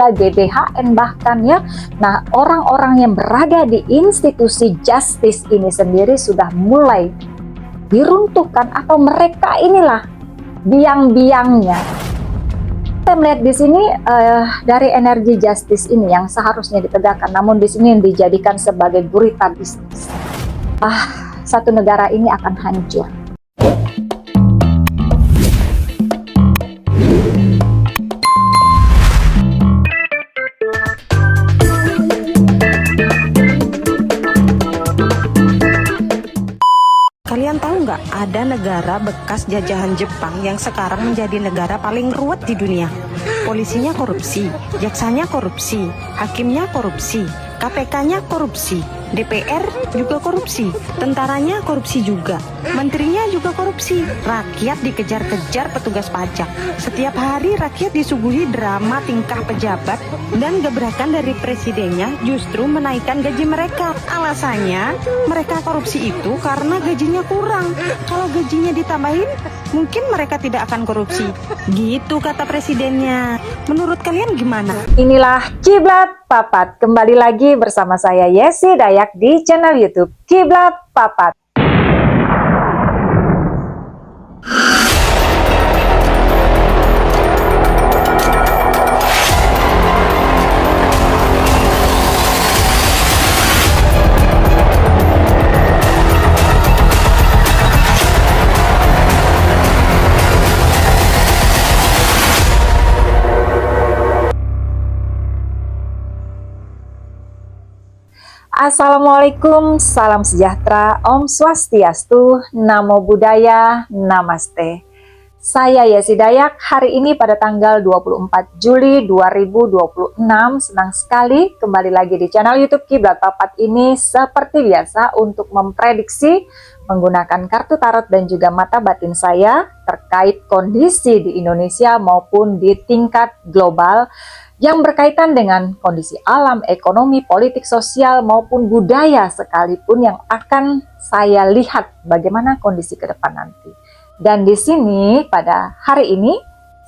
GBHN bahkan ya. Nah, orang-orang yang berada di institusi justice ini sendiri sudah mulai diruntuhkan, atau mereka inilah biang-biangnya. Kita melihat di sini dari energi justice ini yang seharusnya ditegakkan, namun di sini yang dijadikan sebagai gurita bisnis. Satu negara ini akan hancur. Kalian tahu nggak, ada negara bekas jajahan Jepang yang sekarang menjadi negara paling ruwet di dunia. Polisinya korupsi, jaksanya korupsi, hakimnya korupsi, KPK-nya korupsi, DPR juga korupsi, tentaranya korupsi juga, menterinya juga korupsi, rakyat dikejar-kejar petugas pajak. Setiap hari rakyat disuguhi drama tingkah pejabat dan gebrakan dari presidennya justru menaikkan gaji mereka. Alasannya mereka korupsi itu karena gajinya kurang. Kalau gajinya ditambahin, mungkin mereka tidak akan korupsi. Gitu kata presidennya. Menurut kalian gimana? Inilah Kiblat Papat. Kembali lagi bersama saya Yesi Dayak di channel YouTube Kiblat Papat. Assalamualaikum, salam sejahtera, Om Swastiastu, Namo Buddhaya, Namaste. Saya Yesi Dayak, hari ini pada tanggal 24 Juli 2026, senang sekali kembali lagi di channel YouTube Kiblat Papat ini seperti biasa untuk memprediksi menggunakan kartu tarot dan juga mata batin saya terkait kondisi di Indonesia maupun di tingkat global yang berkaitan dengan kondisi alam, ekonomi, politik, sosial, maupun budaya sekalipun yang akan saya lihat bagaimana kondisi ke depan nanti. Dan di sini pada hari ini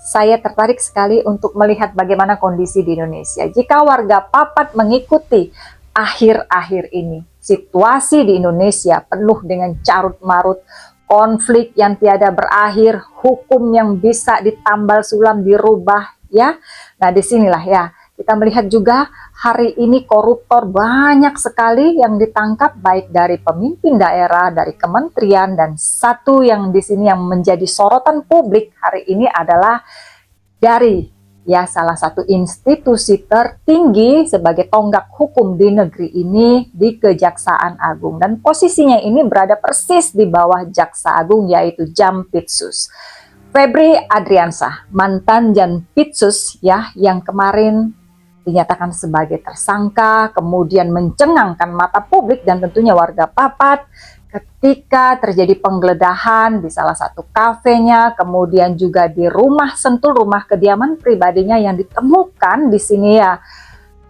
saya tertarik sekali untuk melihat bagaimana kondisi di Indonesia. Jika warga Papat mengikuti akhir-akhir ini, situasi di Indonesia penuh dengan carut-marut, konflik yang tiada berakhir, hukum yang bisa ditambal sulam, dirubah, ya. Nah, disinilah ya kita melihat juga hari ini koruptor banyak sekali yang ditangkap, baik dari pemimpin daerah, dari kementerian, dan satu yang di sini yang menjadi sorotan publik hari ini adalah dari ya salah satu institusi tertinggi sebagai tonggak hukum di negeri ini, di Kejaksaan Agung, dan posisinya ini berada persis di bawah Jaksa Agung, yaitu Jampitsus Febri Adriansah, mantan Jampitsus ya, yang kemarin dinyatakan sebagai tersangka, kemudian mencengangkan mata publik dan tentunya warga Papat ketika terjadi penggeledahan di salah satu kafenya, kemudian juga di rumah Sentul, rumah kediaman pribadinya, yang ditemukan di sini ya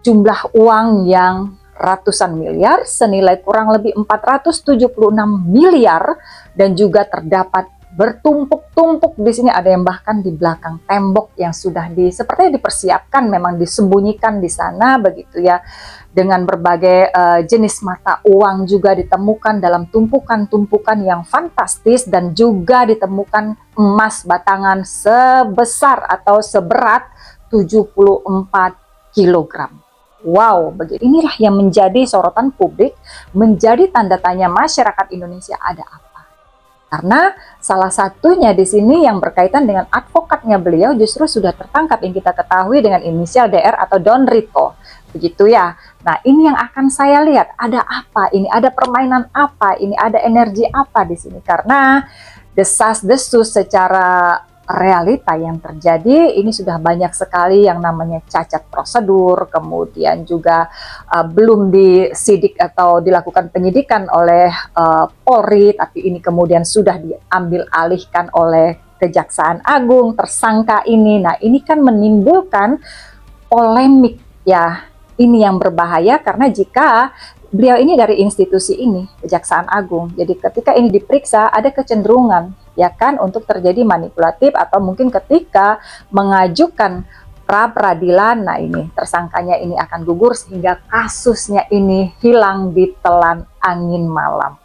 jumlah uang yang ratusan miliar senilai kurang lebih 476 miliar, dan juga terdapat bertumpuk-tumpuk di sini, ada yang bahkan di belakang tembok yang sudah sepertinya dipersiapkan, memang disembunyikan di sana begitu ya, dengan berbagai jenis mata uang juga ditemukan dalam tumpukan-tumpukan yang fantastis, dan juga ditemukan emas batangan sebesar atau seberat 74 kilogram. Wow, begitu. Inilah yang menjadi sorotan publik, menjadi tanda tanya masyarakat Indonesia, ada apa? Karena salah satunya di sini yang berkaitan dengan advokatnya beliau justru sudah tertangkap, yang kita ketahui dengan inisial DR atau Don Rito. Begitu ya. Nah, ini yang akan saya lihat, ada apa ini? Ada permainan apa ini? Ada energi apa di sini? Karena desas-desus secara realita yang terjadi ini sudah banyak sekali yang namanya cacat prosedur, kemudian juga belum disidik atau dilakukan penyidikan oleh Polri, tapi ini kemudian sudah diambil alihkan oleh Kejaksaan Agung, tersangka ini. Nah, ini kan menimbulkan polemik ya, ini yang berbahaya karena jika beliau ini dari institusi ini, Kejaksaan Agung, jadi ketika ini diperiksa ada kecenderungan ya kan untuk terjadi manipulatif, atau mungkin ketika mengajukan pra peradilan. Nah, ini tersangkanya ini akan gugur sehingga kasusnya ini hilang ditelan angin malam.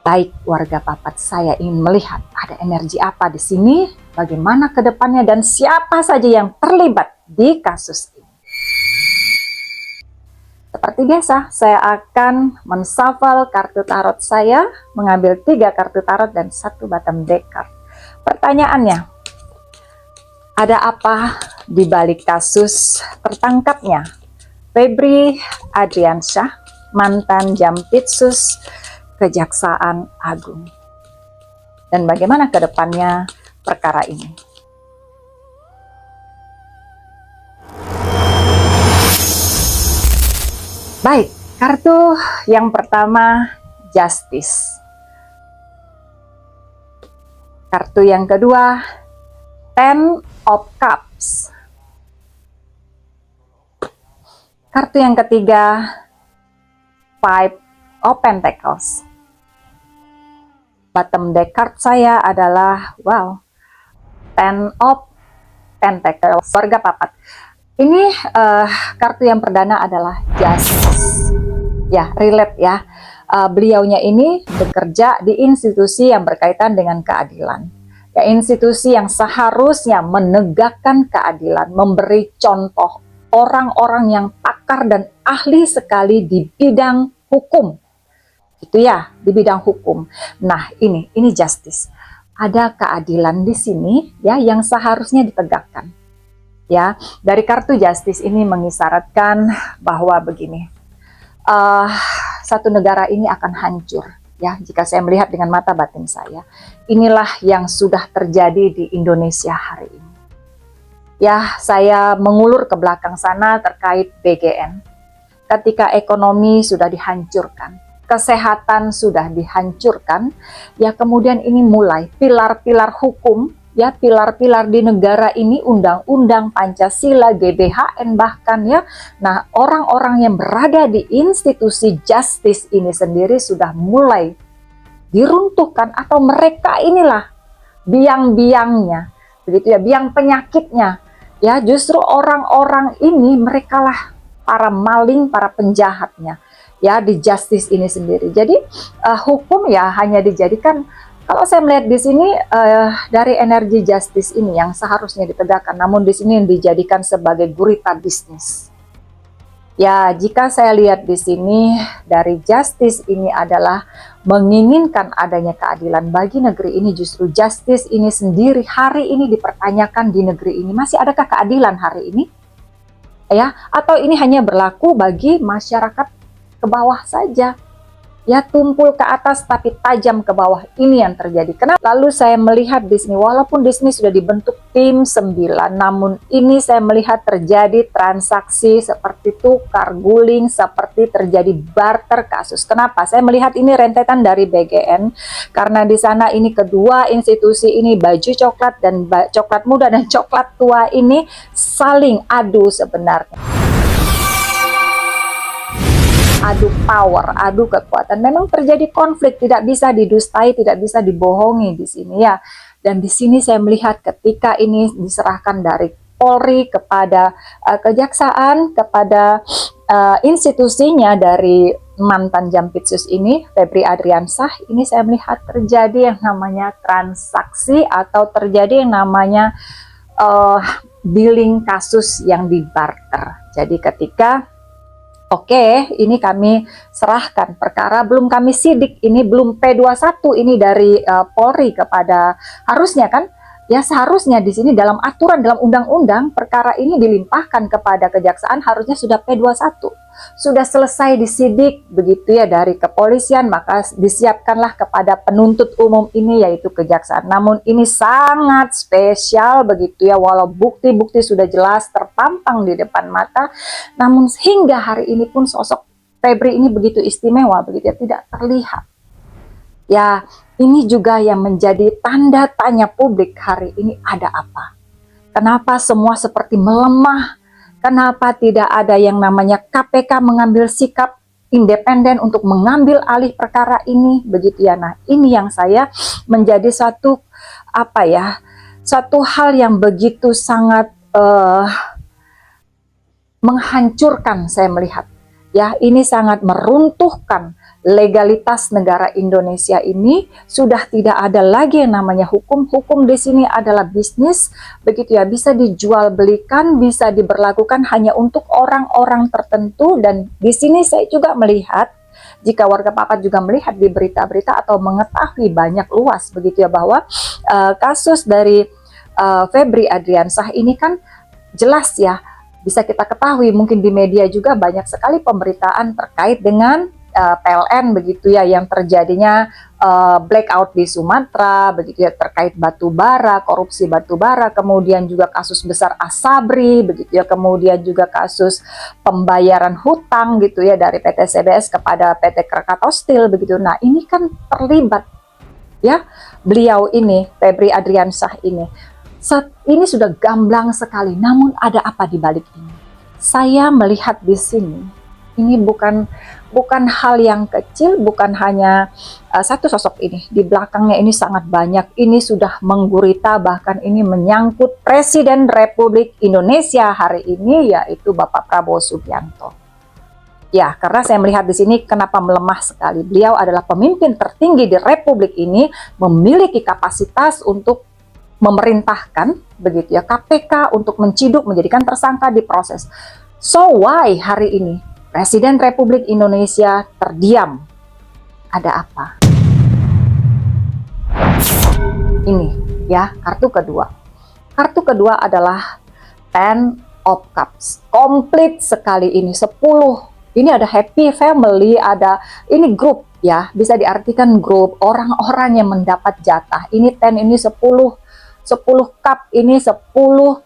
Baik warga Papat, saya ingin melihat ada energi apa di sini, bagaimana ke depannya, dan siapa saja yang terlibat di kasus ini. Seperti biasa, saya akan menshuffle kartu tarot saya, mengambil 3 kartu tarot dan 1 bottom deck card. Pertanyaannya, ada apa di balik kasus tertangkapnya Febri Adriansyah, mantan Jampitsus Kejaksaan Agung? Dan bagaimana ke depannya perkara ini? Baik, kartu yang pertama Justice. Kartu yang kedua Ten of Cups. Kartu yang ketiga Five of Pentacles. Bottom deck card saya adalah Ten of Pentacles. Warga Papat, ini kartu yang perdana adalah Justice. Ya, relate ya. Beliaunya ini bekerja di institusi yang berkaitan dengan keadilan. Ya, institusi yang seharusnya menegakkan keadilan, memberi contoh orang-orang yang pakar dan ahli sekali di bidang hukum. Itu ya, di bidang hukum. Nah, ini Justice. Ada keadilan di sini ya yang seharusnya ditegakkan. Ya, dari kartu Justice ini mengisyaratkan bahwa begini, satu negara ini akan hancur. Ya, jika saya melihat dengan mata batin saya, inilah yang sudah terjadi di Indonesia hari ini. Ya, saya mengulur ke belakang sana terkait BGN. Ketika ekonomi sudah dihancurkan, kesehatan sudah dihancurkan, ya kemudian ini mulai pilar-pilar hukum, ya pilar-pilar di negara ini, undang-undang Pancasila, GBHN bahkan ya. Nah, orang-orang yang berada di institusi justice ini sendiri sudah mulai diruntuhkan, atau mereka inilah biang-biangnya, begitu ya, biang penyakitnya. Ya, justru orang-orang ini merekalah para maling, para penjahatnya. Ya, di justice ini sendiri. Jadi hukum ya hanya dijadikan, kalau saya melihat di sini dari energi justice ini yang seharusnya ditegakkan, namun di sini dijadikan sebagai gurita bisnis. Ya, jika saya lihat di sini dari justice ini adalah menginginkan adanya keadilan bagi negeri ini, justru justice ini sendiri hari ini dipertanyakan di negeri ini. Masih adakah keadilan hari ini? Ya, atau ini hanya berlaku bagi masyarakat ke bawah saja? Ya, tumpul ke atas tapi tajam ke bawah, ini yang terjadi. Kenapa? Lalu saya melihat di sini, walaupun di sini sudah dibentuk tim 9, namun ini saya melihat terjadi transaksi seperti tukar guling, seperti terjadi barter kasus. Kenapa? Saya melihat ini rentetan dari BGN, karena di sana ini kedua institusi ini, baju coklat dan coklat muda dan coklat tua ini saling adu sebenarnya. Adu power, adu kekuatan. Memang terjadi konflik, tidak bisa didustai, tidak bisa dibohongi di sini ya. Dan di sini saya melihat ketika ini diserahkan dari Polri kepada kejaksaan, kepada institusinya dari mantan Jampitsus ini, Febri Adriansyah, ini saya melihat terjadi yang namanya transaksi atau terjadi yang namanya billing kasus yang dibarter. Jadi ketika oke, ini kami serahkan perkara, belum kami sidik, ini belum P21 ini dari Polri kepada, harusnya kan, ya seharusnya di sini dalam aturan, dalam undang-undang, perkara ini dilimpahkan kepada kejaksaan, harusnya sudah P21. Sudah selesai disidik, begitu ya, dari kepolisian, maka disiapkanlah kepada penuntut umum ini, yaitu kejaksaan. Namun ini sangat spesial, begitu ya, walau bukti-bukti sudah jelas terpampang di depan mata, namun hingga hari ini pun sosok Febri ini begitu istimewa, begitu ya, tidak terlihat. Ya, ini juga yang menjadi tanda tanya publik hari ini, ada apa? Kenapa semua seperti melemah? Kenapa tidak ada yang namanya KPK mengambil sikap independen untuk mengambil alih perkara ini, begitu ya. Nah, ini yang saya menjadi satu hal yang begitu sangat menghancurkan, saya melihat. Ya, ini sangat meruntuhkan legalitas negara Indonesia ini. Sudah tidak ada lagi yang namanya hukum. Hukum di sini adalah bisnis, begitu ya, bisa dijual belikan, bisa diberlakukan hanya untuk orang-orang tertentu. Dan di sini saya juga melihat, jika warga Papat juga melihat di berita-berita atau mengetahui banyak luas, begitu ya, bahwa kasus dari Febri Adriansyah ini kan jelas ya, bisa kita ketahui, mungkin di media juga banyak sekali pemberitaan terkait dengan PLN, begitu ya, yang terjadinya blackout di Sumatera, begitu ya, terkait batu bara, korupsi batu bara, kemudian juga kasus besar Asabri, begitu ya, kemudian juga kasus pembayaran hutang, gitu ya, dari PT CBS kepada PT Krakatau Steel, begitu. Nah, ini kan terlibat ya, beliau ini, Febri Adriansyah ini. Ini sudah gamblang sekali, namun ada apa di balik ini? Saya melihat di sini, ini bukan hal yang kecil, bukan hanya satu sosok ini. Di belakangnya ini sangat banyak, ini sudah menggurita, bahkan ini menyangkut Presiden Republik Indonesia hari ini, yaitu Bapak Prabowo Subianto. Ya, karena saya melihat di sini kenapa melemah sekali. Beliau adalah pemimpin tertinggi di Republik ini, memiliki kapasitas untuk memerintahkan, begitu ya, KPK untuk menciduk, menjadikan tersangka, diproses. So why hari ini Presiden Republik Indonesia terdiam? Ada apa? Ini ya, kartu kedua. Kartu kedua adalah Ten of Cups. Komplit sekali ini, 10. Ini ada happy family, ada ini grup ya, bisa diartikan grup orang-orang yang mendapat jatah. Ini 10, ini 10 cup, ini 10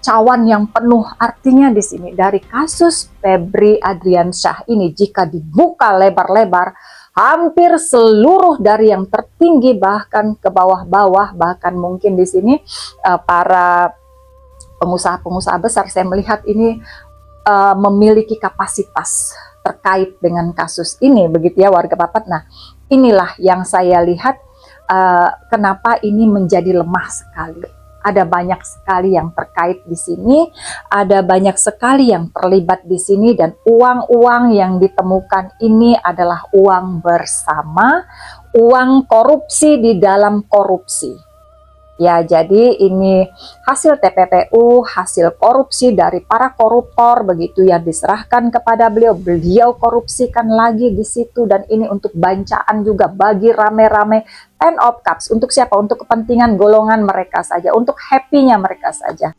cawan yang penuh. Artinya di sini dari kasus Febri Adriansyah ini, jika dibuka lebar-lebar, hampir seluruh dari yang tertinggi bahkan ke bawah-bawah, bahkan mungkin di sini para pengusaha-pengusaha besar, saya melihat ini memiliki kapasitas terkait dengan kasus ini, begitu ya, warga Papat. Nah, inilah yang saya lihat kenapa ini menjadi lemah sekali. Ada banyak sekali yang terkait di sini, ada banyak sekali yang terlibat di sini, dan uang-uang yang ditemukan ini adalah uang bersama, uang korupsi di dalam korupsi. Ya, jadi ini hasil TPPU, hasil korupsi dari para koruptor, begitu ya, diserahkan kepada beliau. Beliau korupsikan lagi di situ, dan ini untuk bancaan juga bagi rame-rame. Ten of Cups untuk siapa? Untuk kepentingan golongan mereka saja, untuk happy-nya mereka saja.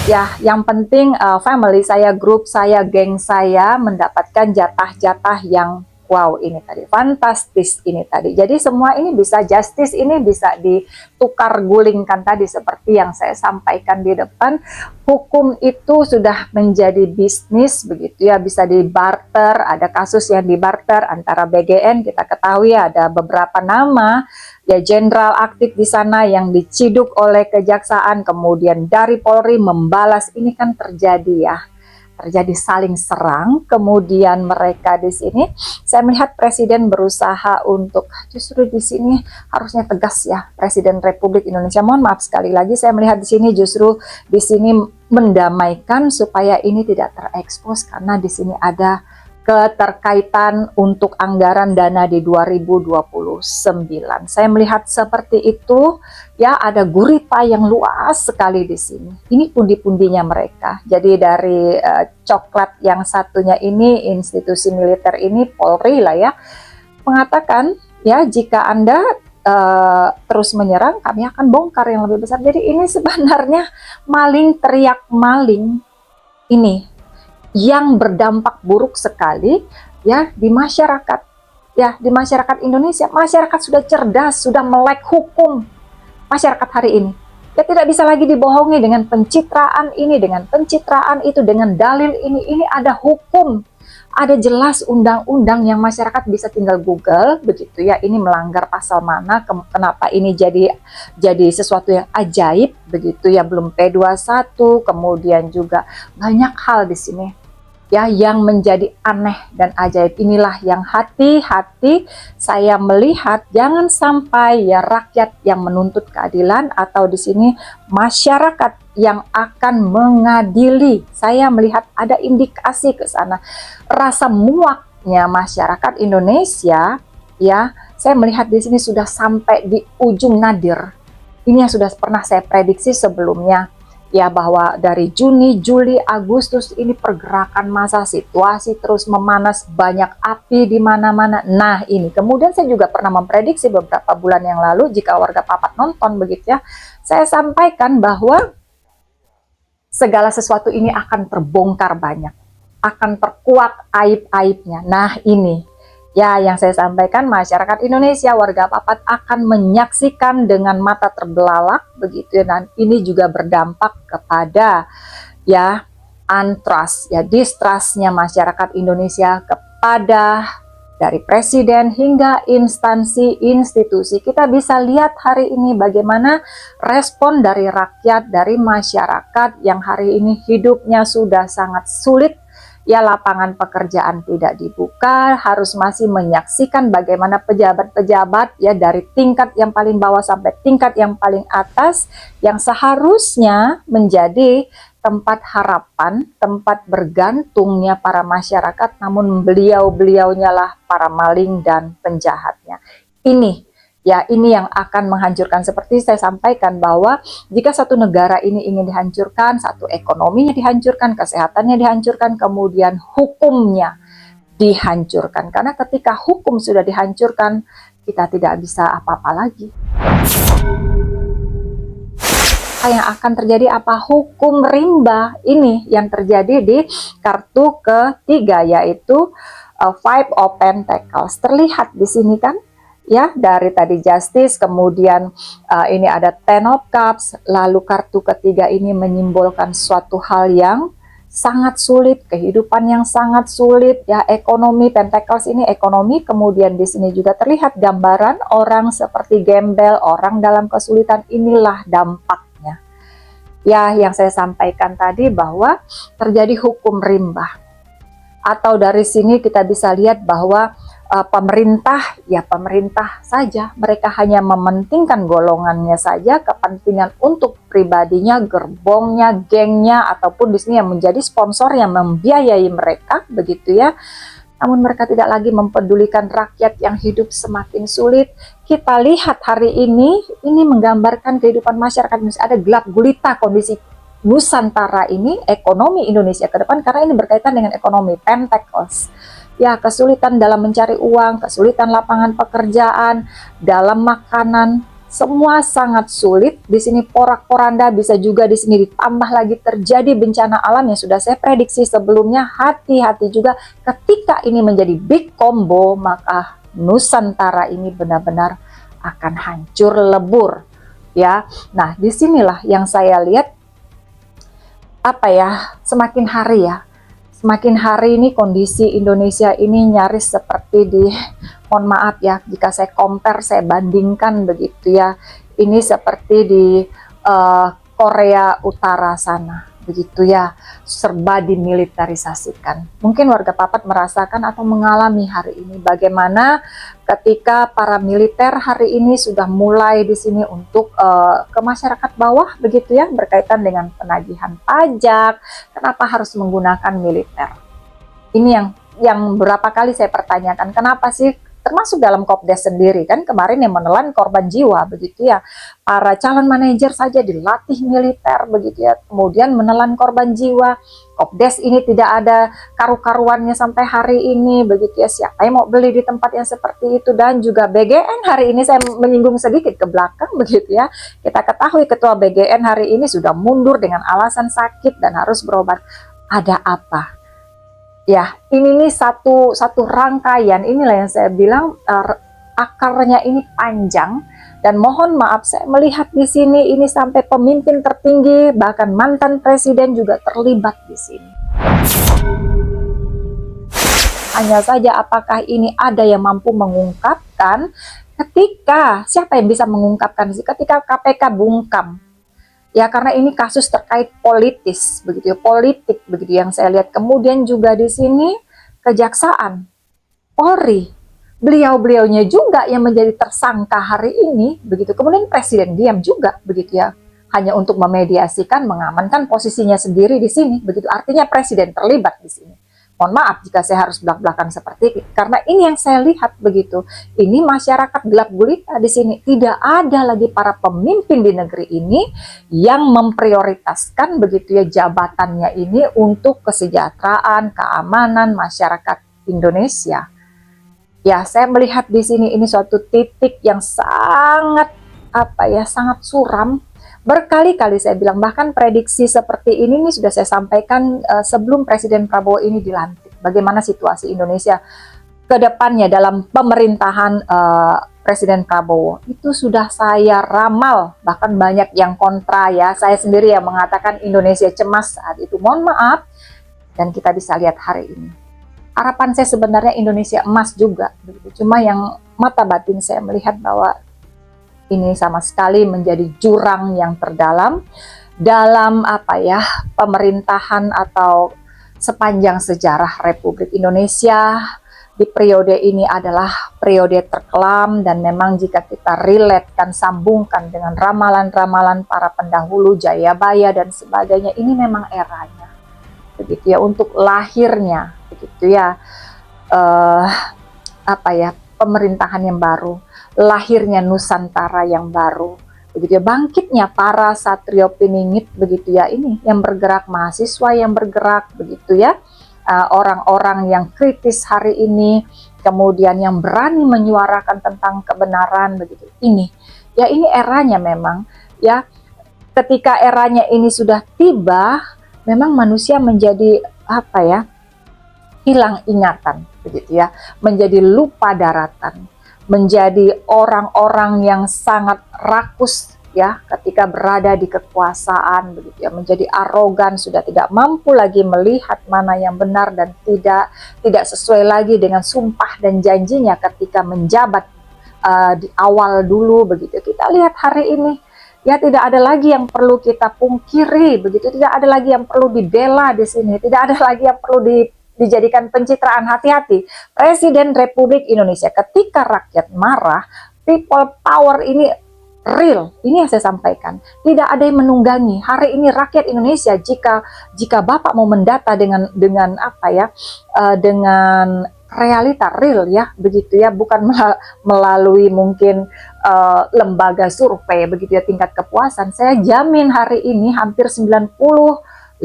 Ya, yang penting family saya, grup saya, geng saya mendapatkan jatah-jatah yang wow, ini tadi fantastis ini tadi. Jadi semua ini bisa justice, ini bisa ditukar gulingkan tadi seperti yang saya sampaikan di depan. Hukum itu sudah menjadi bisnis, begitu ya, bisa dibarter. Ada kasus yang dibarter antara BGN, kita ketahui ada beberapa nama ya jenderal aktif di sana yang diciduk oleh kejaksaan, kemudian dari Polri membalas. Ini kan terjadi ya, terjadi saling serang. Kemudian mereka di sini, saya melihat Presiden berusaha untuk justru di sini harusnya tegas ya, Presiden Republik Indonesia. Mohon maaf sekali lagi, saya melihat di sini justru di sini mendamaikan supaya ini tidak terekspos, karena di sini ada keterkaitan untuk anggaran dana di 2029. Saya melihat seperti itu ya, ada gurita yang luas sekali di sini. Ini pundi-pundinya mereka. Jadi dari coklat yang satunya ini, institusi militer ini, Polri lah ya, mengatakan ya, jika Anda terus menyerang, kami akan bongkar yang lebih besar. Jadi ini sebenarnya maling teriak maling ini yang berdampak buruk sekali ya di masyarakat ya, di masyarakat Indonesia. Masyarakat sudah cerdas, sudah melek hukum. Masyarakat hari ini ya tidak bisa lagi dibohongi dengan pencitraan ini, dengan pencitraan itu, dengan dalil ini ada hukum, ada jelas undang-undang yang masyarakat bisa tinggal Google, begitu ya, ini melanggar pasal mana, kenapa ini jadi sesuatu yang ajaib, begitu ya, belum P21, kemudian juga banyak hal di sini. ya, yang menjadi aneh dan ajaib. Inilah yang hati-hati saya melihat, jangan sampai ya rakyat yang menuntut keadilan atau di sini masyarakat yang akan mengadili. Saya melihat ada indikasi ke sana. Rasa muaknya masyarakat Indonesia, ya, saya melihat di sini sudah sampai di ujung nadir. Ini yang sudah pernah saya prediksi sebelumnya, ya, bahwa dari Juni, Juli, Agustus ini pergerakan massa, situasi terus memanas, banyak api di mana-mana. Nah, ini kemudian saya juga pernah memprediksi beberapa bulan yang lalu, jika warga Papat nonton begitu ya, saya sampaikan bahwa segala sesuatu ini akan terbongkar banyak, akan terkuak aib-aibnya. Nah, ini ya yang saya sampaikan, masyarakat Indonesia, warga Papat akan menyaksikan dengan mata terbelalak begitu, dan ini juga berdampak kepada ya untrust, ya distrustnya masyarakat Indonesia kepada dari presiden hingga instansi institusi. Kita bisa lihat hari ini bagaimana respon dari rakyat, dari masyarakat yang hari ini hidupnya sudah sangat sulit. Ya, lapangan pekerjaan tidak dibuka, harus masih menyaksikan bagaimana pejabat-pejabat ya dari tingkat yang paling bawah sampai tingkat yang paling atas yang seharusnya menjadi tempat harapan, tempat bergantungnya para masyarakat, namun beliau-beliaunya lah para maling dan penjahatnya. Ini ya, ini yang akan menghancurkan. Seperti saya sampaikan bahwa jika satu negara ini ingin dihancurkan, satu ekonominya dihancurkan, kesehatannya dihancurkan, kemudian hukumnya dihancurkan. Karena ketika hukum sudah dihancurkan, kita tidak bisa apa-apa lagi. Yang akan terjadi apa? Hukum rimba ini yang terjadi di kartu ketiga, yaitu Five of Pentacles. Terlihat di sini kan? Ya, dari tadi Justice, kemudian ini ada Ten of Cups, lalu kartu ketiga ini menyimbolkan suatu hal yang sangat sulit, kehidupan yang sangat sulit, ya, ekonomi. Pentacles ini ekonomi, kemudian di sini juga terlihat gambaran orang seperti gembel, orang dalam kesulitan. Inilah dampaknya. Ya, yang saya sampaikan tadi bahwa terjadi hukum rimba. Atau dari sini kita bisa lihat bahwa pemerintah, ya pemerintah saja, mereka hanya mementingkan golongannya saja, kepentingan untuk pribadinya, gerbongnya, gengnya, ataupun di sini yang menjadi sponsor yang membiayai mereka, begitu ya. Namun mereka tidak lagi mempedulikan rakyat yang hidup semakin sulit. Kita lihat hari ini menggambarkan kehidupan masyarakat Indonesia. Ada gelap gulita kondisi Nusantara ini, ekonomi Indonesia ke depan, karena ini berkaitan dengan ekonomi. Pentacles. Ya, kesulitan dalam mencari uang, kesulitan lapangan pekerjaan, dalam makanan, semua sangat sulit. Di sini porak-poranda, bisa juga di sini ditambah lagi terjadi bencana alam yang sudah saya prediksi sebelumnya. Hati-hati juga ketika ini menjadi big combo, maka Nusantara ini benar-benar akan hancur lebur. Ya, nah disinilah yang saya lihat apa ya, semakin hari ya. Semakin hari ini kondisi Indonesia ini nyaris seperti di, mohon maaf ya, jika saya compare, saya bandingkan begitu ya, ini seperti di Korea Utara sana, begitu ya, serba dimilitarisasikan. Mungkin warga Papat merasakan atau mengalami hari ini bagaimana ketika para militer hari ini sudah mulai di sini untuk ke masyarakat bawah, begitu ya, berkaitan dengan penagihan pajak. Kenapa harus menggunakan militer? Ini yang berapa kali saya pertanyakan, kenapa sih? Termasuk dalam Kopdes sendiri kan kemarin yang menelan korban jiwa, begitu ya, para calon manajer saja dilatih militer, begitu ya, kemudian menelan korban jiwa. Kopdes ini tidak ada karu-karuannya sampai hari ini, begitu ya, siapa yang mau beli di tempat yang seperti itu. Dan juga BGN hari ini, saya menyinggung sedikit ke belakang, begitu ya, kita ketahui ketua BGN hari ini sudah mundur dengan alasan sakit dan harus berobat. Ada apa? Ya, ini nih satu rangkaian. Inilah yang saya bilang akarnya ini panjang, dan mohon maaf saya melihat di sini ini sampai pemimpin tertinggi bahkan mantan presiden juga terlibat di sini. Hanya saja apakah ini ada yang mampu mengungkapkan? Ketika siapa yang bisa mengungkapkan sih? Ketika KPK bungkam, Ya, karena ini kasus terkait politis begitu ya, politik begitu yang saya lihat. Kemudian juga di sini kejaksaan, Polri, beliau-beliaunya juga yang menjadi tersangka hari ini begitu. Kemudian presiden diam juga begitu ya, hanya untuk memediasikan, mengamankan posisinya sendiri di sini begitu. Artinya presiden terlibat di sini. Mohon maaf jika saya harus belak-belakan seperti itu, karena ini yang saya lihat begitu. Ini masyarakat gelap gulita di sini. Tidak ada lagi para pemimpin di negeri ini yang memprioritaskan begitu ya jabatannya ini untuk kesejahteraan, keamanan masyarakat Indonesia. Ya, saya melihat di sini ini suatu titik yang sangat sangat suram. Berkali-kali saya bilang, bahkan prediksi seperti ini nih sudah saya sampaikan sebelum Presiden Prabowo ini dilantik. Bagaimana situasi Indonesia ke depannya dalam pemerintahan Presiden Prabowo. Itu sudah saya ramal, bahkan banyak yang kontra ya. Saya sendiri yang mengatakan Indonesia cemas saat itu. Mohon maaf, dan kita bisa lihat hari ini. Harapan saya sebenarnya Indonesia emas juga. Cuma yang mata batin saya melihat bahwa ini sama sekali menjadi jurang yang terdalam dalam pemerintahan atau sepanjang sejarah Republik Indonesia. Di periode ini adalah periode terkelam, dan memang jika kita relatekan, sambungkan dengan ramalan-ramalan para pendahulu Jayabaya dan sebagainya, ini memang eranya begitu ya, untuk lahirnya begitu ya pemerintahan yang baru, lahirnya Nusantara yang baru, begitu ya, bangkitnya para satrio piningit begitu ya, ini yang bergerak, mahasiswa yang bergerak begitu ya, orang-orang yang kritis hari ini, kemudian yang berani menyuarakan tentang kebenaran begitu. Ini eranya memang ya. Ketika eranya ini sudah tiba, memang manusia menjadi hilang ingatan begitu ya, menjadi lupa daratan, menjadi orang-orang yang sangat rakus ya ketika berada di kekuasaan begitu ya, menjadi arogan, sudah tidak mampu lagi melihat mana yang benar dan tidak sesuai lagi dengan sumpah dan janjinya ketika menjabat di awal dulu begitu. Kita lihat hari ini ya, tidak ada lagi yang perlu kita pungkiri begitu, tidak ada lagi yang perlu dibela di sini, tidak ada lagi yang perlu dijadikan pencitraan. Hati-hati, Presiden Republik Indonesia ketika rakyat marah, people power ini real. Ini yang saya sampaikan, tidak ada yang menunggangi. Hari ini rakyat Indonesia, jika Bapak mau mendata dengan realita real ya begitu ya, bukan melalui mungkin lembaga survei begitu ya, tingkat kepuasan, saya jamin hari ini hampir 95%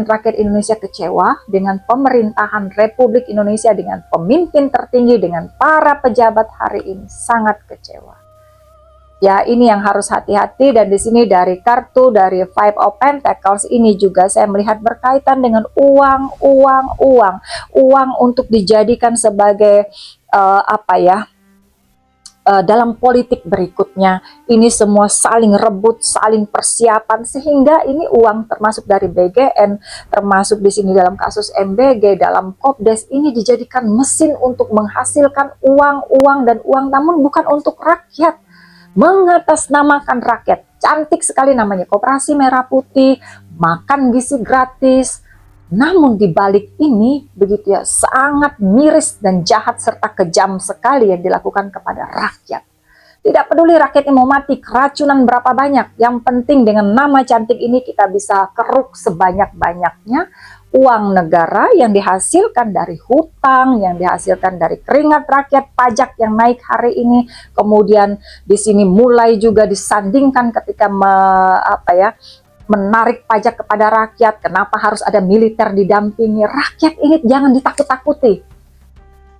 rakyat Indonesia kecewa dengan pemerintahan Republik Indonesia, dengan pemimpin tertinggi, dengan para pejabat hari ini, sangat kecewa. Ya, ini yang harus hati-hati. Dan di sini dari kartu dari Five of Pentacles ini juga saya melihat berkaitan dengan uang untuk dijadikan sebagai dalam politik berikutnya. Ini semua saling rebut, saling persiapan, sehingga ini uang termasuk dari BGN, termasuk di sini dalam kasus MBG, dalam Kopdes, ini dijadikan mesin untuk menghasilkan uang, namun bukan untuk rakyat, mengatasnamakan rakyat. Cantik sekali namanya, Koperasi Merah Putih, makan gizi gratis. Namun di balik ini begitu ya, sangat miris dan jahat serta kejam sekali yang dilakukan kepada rakyat. Tidak peduli rakyat yang mau mati keracunan berapa banyak, yang penting dengan nama cantik ini kita bisa keruk sebanyak-banyaknya uang negara yang dihasilkan dari hutang, yang dihasilkan dari keringat rakyat, pajak yang naik hari ini. Kemudian di sini mulai juga disandingkan ketika menarik pajak kepada rakyat. Kenapa harus ada militer didampingi? Rakyat ini jangan ditakut-takuti.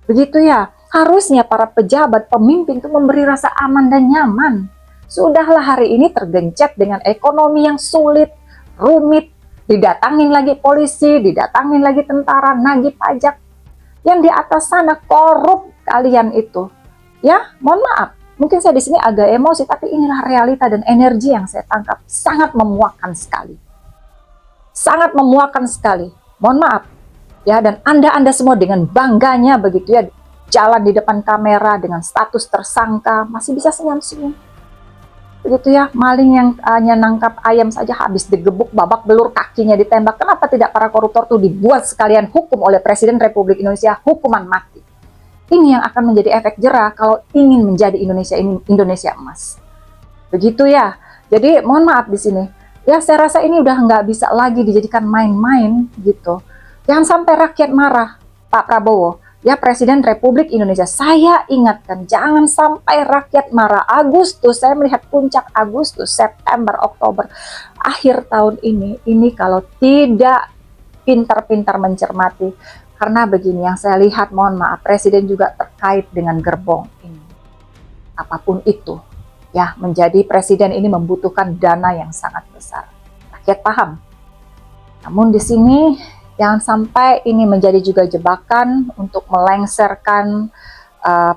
Begitu ya, harusnya para pejabat, pemimpin itu memberi rasa aman dan nyaman. Sudahlah hari ini tergencet dengan ekonomi yang sulit, rumit, didatangin lagi polisi, didatangin lagi tentara, nagih pajak. Yang di atas sana korup kalian itu. Ya, mohon maaf. Mungkin saya di sini agak emosi, tapi inilah realita dan energi yang saya tangkap. Sangat memuakkan sekali. Sangat memuakkan sekali. Mohon maaf. Ya, dan Anda semua dengan bangganya begitu ya, jalan di depan kamera dengan status tersangka, masih bisa senyum-senyum. begitu ya, maling yang hanya nangkap ayam saja habis digebuk babak belur, kakinya ditembak. Kenapa tidak para koruptor tuh dibuat sekalian hukum oleh Presiden Republik Indonesia hukuman mati? Ini yang akan menjadi efek jera kalau ingin menjadi Indonesia ini Indonesia emas. Begitu ya. Jadi mohon maaf di sini. Ya saya rasa ini udah nggak bisa lagi dijadikan main-main gitu. Jangan sampai rakyat marah, Pak Prabowo. Ya Presiden Republik Indonesia, saya ingatkan jangan sampai rakyat marah. Agustus, saya melihat puncak Agustus, September, Oktober, akhir tahun ini kalau tidak pintar-pintar mencermati, karena begini yang saya lihat, mohon maaf, Presiden juga terkait dengan gerbong ini. Apapun itu, ya menjadi Presiden ini membutuhkan dana yang sangat besar. Rakyat paham. Namun di sini jangan sampai ini menjadi juga jebakan untuk melengsarkan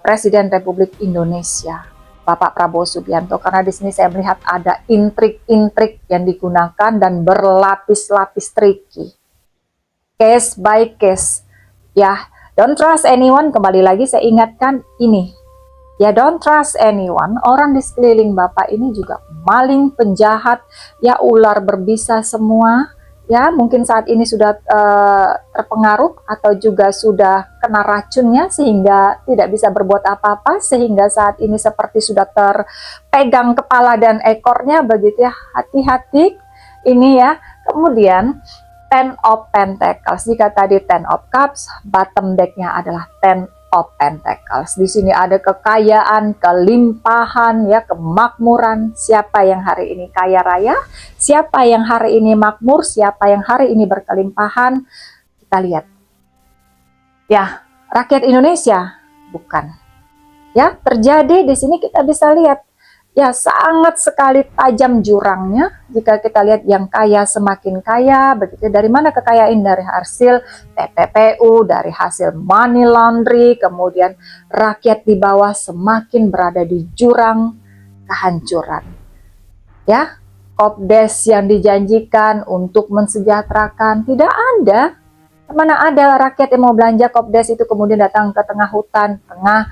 Presiden Republik Indonesia, Bapak Prabowo Subianto, karena di sini saya melihat ada intrik-intrik yang digunakan dan berlapis-lapis tricky, case by case. Ya, don't trust anyone. Kembali lagi saya ingatkan ini. Ya, don't trust anyone. Orang di sekeliling Bapak ini juga maling, penjahat, ya ular berbisa semua. Ya, mungkin saat ini sudah terpengaruh atau juga sudah kena racunnya sehingga tidak bisa berbuat apa-apa, sehingga saat ini seperti sudah terpegang kepala dan ekornya, begitu ya. Hati-hati ini ya. Kemudian Ten of Pentacles. Jika tadi Ten of Cups, bottom deck-nya adalah Ten of Pentacles. Di sini ada kekayaan, kelimpahan, ya, kemakmuran. Siapa yang hari ini kaya raya? Siapa yang hari ini makmur? Siapa yang hari ini berkelimpahan? Kita lihat. Ya, rakyat Indonesia bukan. Ya, terjadi di sini kita bisa lihat. Ya, sangat sekali tajam jurangnya. Jika kita lihat yang kaya semakin kaya, begitu. Dari mana kekayaan? Dari hasil TPPU, dari hasil money laundry, kemudian rakyat di bawah semakin berada di jurang kehancuran. Ya, Kopdes yang dijanjikan untuk mensejahterakan tidak ada. Mana ada rakyat yang mau belanja Kopdes itu kemudian datang ke tengah hutan, tengah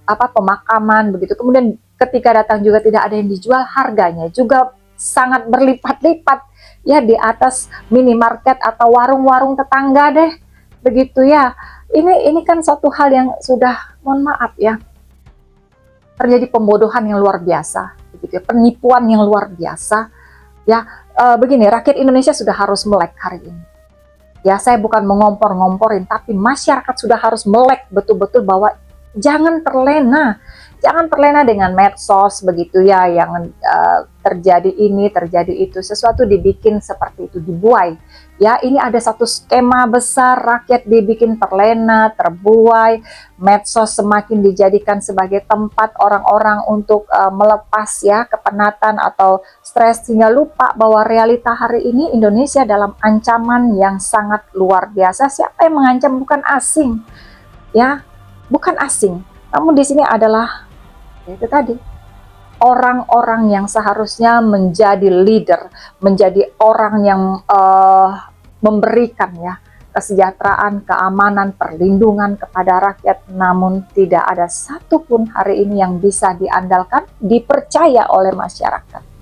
pemakaman, begitu. Kemudian ketika datang juga tidak ada yang dijual, harganya juga sangat berlipat-lipat ya di atas minimarket atau warung-warung tetangga deh, begitu ya. Ini kan suatu hal yang sudah, mohon maaf ya, terjadi pembodohan yang luar biasa, begitu ya, penipuan yang luar biasa ya. Begini, rakyat Indonesia sudah harus melek hari ini. Ya, saya bukan mengompor-ngomporin, tapi masyarakat sudah harus melek betul-betul bahwa jangan terlena. Jangan terlena dengan medsos, begitu ya, yang terjadi ini, terjadi itu, sesuatu dibikin seperti itu, dibuai. Ya, ini ada satu skema besar, rakyat dibikin terlena, terbuai, medsos semakin dijadikan sebagai tempat orang-orang untuk melepas ya kepenatan atau stres, sehingga lupa bahwa realita hari ini Indonesia dalam ancaman yang sangat luar biasa. Siapa yang mengancam? Bukan asing, ya, bukan asing. Namun di sini adalah itu tadi, orang-orang yang seharusnya menjadi leader, menjadi orang yang memberikan ya kesejahteraan, keamanan, perlindungan kepada rakyat, namun tidak ada satupun hari ini yang bisa diandalkan, dipercaya oleh masyarakat.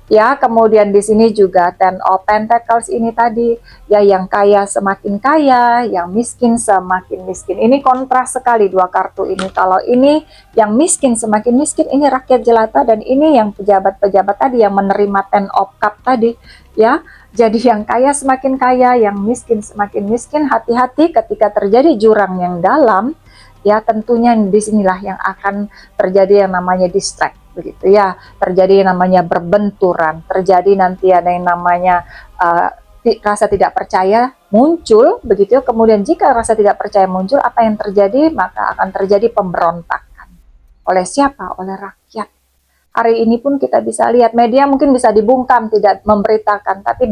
Ya, kemudian di sini juga Ten of Pentacles ini tadi, ya, yang kaya semakin kaya, yang miskin semakin miskin. Ini kontras sekali dua kartu ini. Kalau ini yang miskin semakin miskin, ini rakyat jelata, dan ini yang pejabat-pejabat tadi yang menerima Ten of Cup tadi, ya. Jadi yang kaya semakin kaya, yang miskin semakin miskin. Hati-hati ketika terjadi jurang yang dalam, ya, tentunya disinilah yang akan terjadi yang namanya distract, begitu ya, terjadi yang namanya berbenturan, terjadi nanti ada yang namanya rasa tidak percaya muncul, begitu. Kemudian jika rasa tidak percaya muncul, apa yang terjadi? Maka akan terjadi pemberontakan. Oleh siapa? Oleh rakyat. Hari ini pun kita bisa lihat, media mungkin bisa dibungkam tidak memberitakan, tapi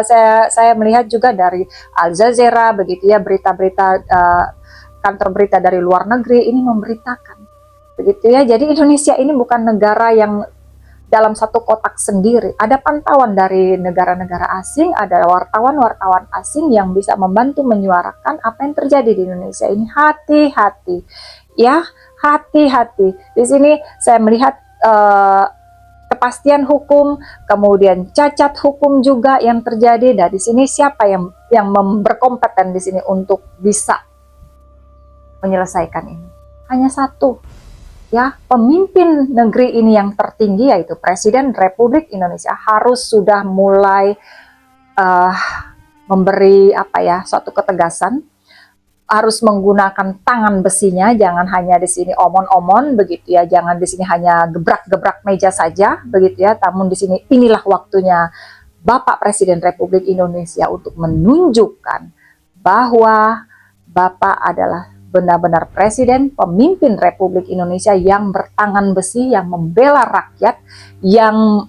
saya melihat juga dari Al Jazeera, begitu ya, berita-berita kantor berita dari luar negeri ini memberitakan, begitu ya. Jadi Indonesia ini bukan negara yang dalam satu kotak sendiri. Ada pantauan dari negara-negara asing, ada wartawan-wartawan asing yang bisa membantu menyuarakan apa yang terjadi di Indonesia ini. Hati-hati, ya, hati-hati. Di sini saya melihat kepastian hukum, kemudian cacat hukum juga yang terjadi. Dari sini siapa yang berkompeten di sini untuk bisa menyelesaikan ini? Hanya satu, ya, pemimpin negeri ini yang tertinggi, yaitu Presiden Republik Indonesia, harus sudah mulai memberi suatu ketegasan, harus menggunakan tangan besinya, jangan hanya di sini omon-omon begitu ya, jangan di sini hanya gebrak-gebrak meja saja begitu ya, namun di sini inilah waktunya Bapak Presiden Republik Indonesia untuk menunjukkan bahwa Bapak adalah benar-benar presiden, pemimpin Republik Indonesia yang bertangan besi, yang membela rakyat, yang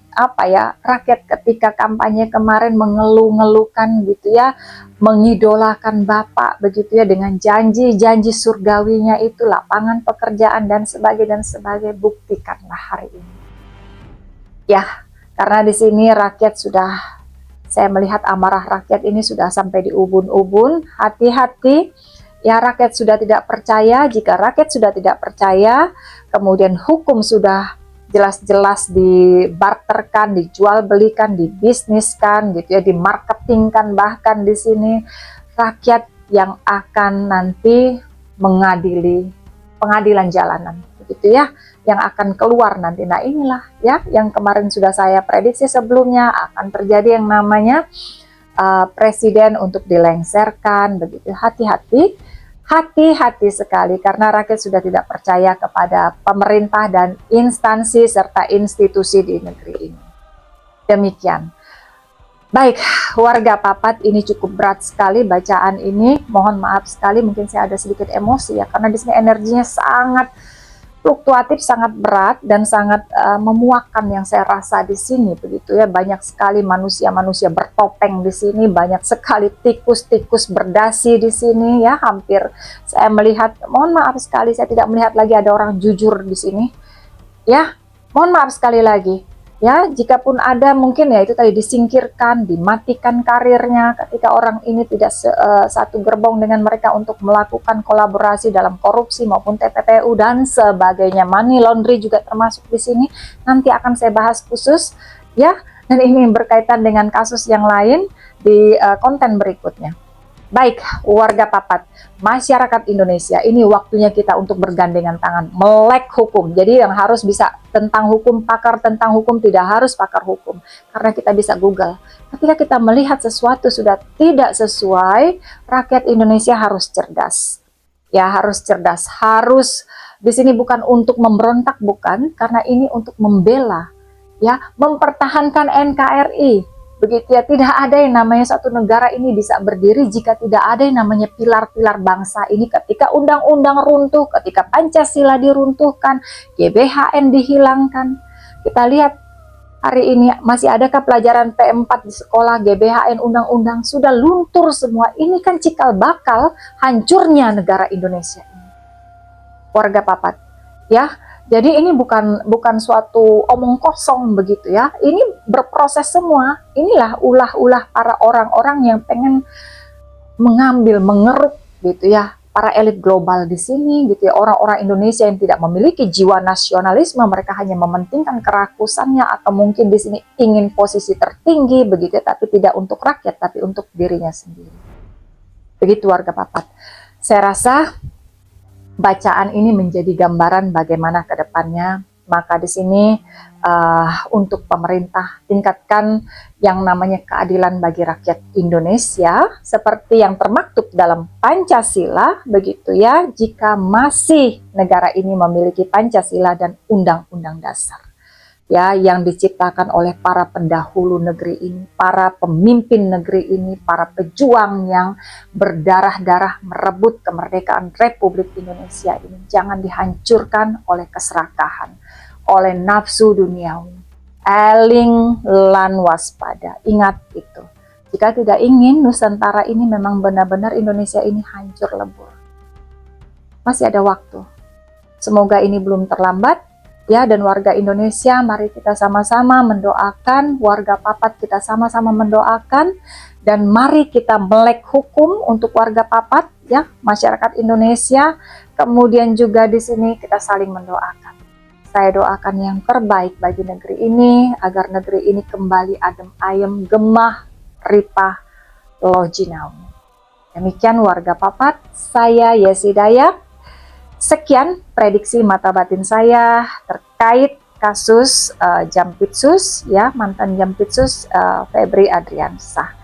rakyat ketika kampanye kemarin mengeluh-ngeluhkan gitu ya, mengidolakan Bapak begitu ya, dengan janji-janji surgawinya itu, lapangan pekerjaan dan sebagainya, buktikanlah hari ini. Ya, karena di sini rakyat sudah, saya melihat amarah rakyat ini sudah sampai di ubun-ubun. Hati-hati. Ya, rakyat sudah tidak percaya. Jika rakyat sudah tidak percaya, kemudian hukum sudah jelas-jelas dibarterkan, dijual belikan, dibisniskan gitu ya, dimarketingkan, bahkan di sini rakyat yang akan nanti mengadili pengadilan jalanan begitu ya, yang akan keluar nanti. Nah, inilah ya yang kemarin sudah saya prediksi sebelumnya akan terjadi, yang namanya presiden untuk dilengsarkan begitu. Hati-hati sekali, karena rakyat sudah tidak percaya kepada pemerintah dan instansi serta institusi di negeri ini. Demikian. Baik, warga Papat, ini cukup berat sekali bacaan ini. Mohon maaf sekali, mungkin saya ada sedikit emosi ya, karena di sini energinya sangat fluktuatif, sangat berat dan sangat memuakkan yang saya rasa di sini begitu ya. Banyak sekali manusia-manusia bertopeng di sini, banyak sekali tikus-tikus berdasi di sini ya. Hampir saya melihat, mohon maaf sekali, saya tidak melihat lagi ada orang jujur di sini ya. Mohon maaf sekali lagi ya, jika pun ada mungkin ya itu tadi disingkirkan, dimatikan karirnya ketika orang ini tidak satu gerbong dengan mereka untuk melakukan kolaborasi dalam korupsi maupun TPPU dan sebagainya. Money laundry juga termasuk di sini. Nanti akan saya bahas khusus ya, dan ini berkaitan dengan kasus yang lain di konten berikutnya. Baik, warga Papat, masyarakat Indonesia, ini waktunya kita untuk bergandengan tangan, melek hukum. Jadi yang harus bisa tentang hukum, pakar tentang hukum, tidak harus pakar hukum, karena kita bisa Google. Ketika kita melihat sesuatu sudah tidak sesuai, rakyat Indonesia harus cerdas. Ya, harus cerdas, harus di sini bukan untuk memberontak, bukan, karena ini untuk membela, ya, mempertahankan NKRI. Begitu ya, tidak ada yang namanya satu negara ini bisa berdiri jika tidak ada yang namanya pilar-pilar bangsa ini. Ketika undang-undang runtuh, ketika Pancasila diruntuhkan, GBHN dihilangkan. Kita lihat hari ini masih adakah pelajaran P4 di sekolah, GBHN, undang-undang sudah luntur semua. Ini kan cikal bakal hancurnya negara Indonesia ini. Warga Papat, ya. Jadi ini bukan suatu omong kosong begitu ya. Ini berproses semua. Inilah ulah-ulah para orang-orang yang pengen mengambil, mengeruk gitu ya, para elit global di sini gitu ya. Orang-orang Indonesia yang tidak memiliki jiwa nasionalisme, mereka hanya mementingkan kerakusannya atau mungkin di sini ingin posisi tertinggi begitu ya, tapi tidak untuk rakyat, tapi untuk dirinya sendiri. Begitu warga Papat. Saya rasa bacaan ini menjadi gambaran bagaimana ke depannya. Maka di sini untuk pemerintah tingkatkan yang namanya keadilan bagi rakyat Indonesia seperti yang termaktub dalam Pancasila begitu ya. Jika masih negara ini memiliki Pancasila dan Undang-Undang Dasar ya, yang diciptakan oleh para pendahulu negeri ini, para pemimpin negeri ini, para pejuang yang berdarah-darah merebut kemerdekaan Republik Indonesia ini, jangan dihancurkan oleh keserakahan, oleh nafsu duniawi. Eling lan waspada, ingat itu. Jika tidak ingin Nusantara ini memang benar-benar Indonesia ini hancur lebur, masih ada waktu. Semoga ini belum terlambat. Ya, dan warga Indonesia, mari kita sama-sama mendoakan, warga Papat kita sama-sama mendoakan, dan mari kita melek hukum untuk warga Papat, ya, masyarakat Indonesia. Kemudian juga di sini kita saling mendoakan. Saya doakan yang terbaik bagi negeri ini, agar negeri ini kembali adem ayem, gemah, ripah, lojinau. Demikian warga Papat, saya Yesi Dayak. Sekian prediksi mata batin saya terkait kasus Jampitsus, ya, mantan Jampitsus Febri Adriansah.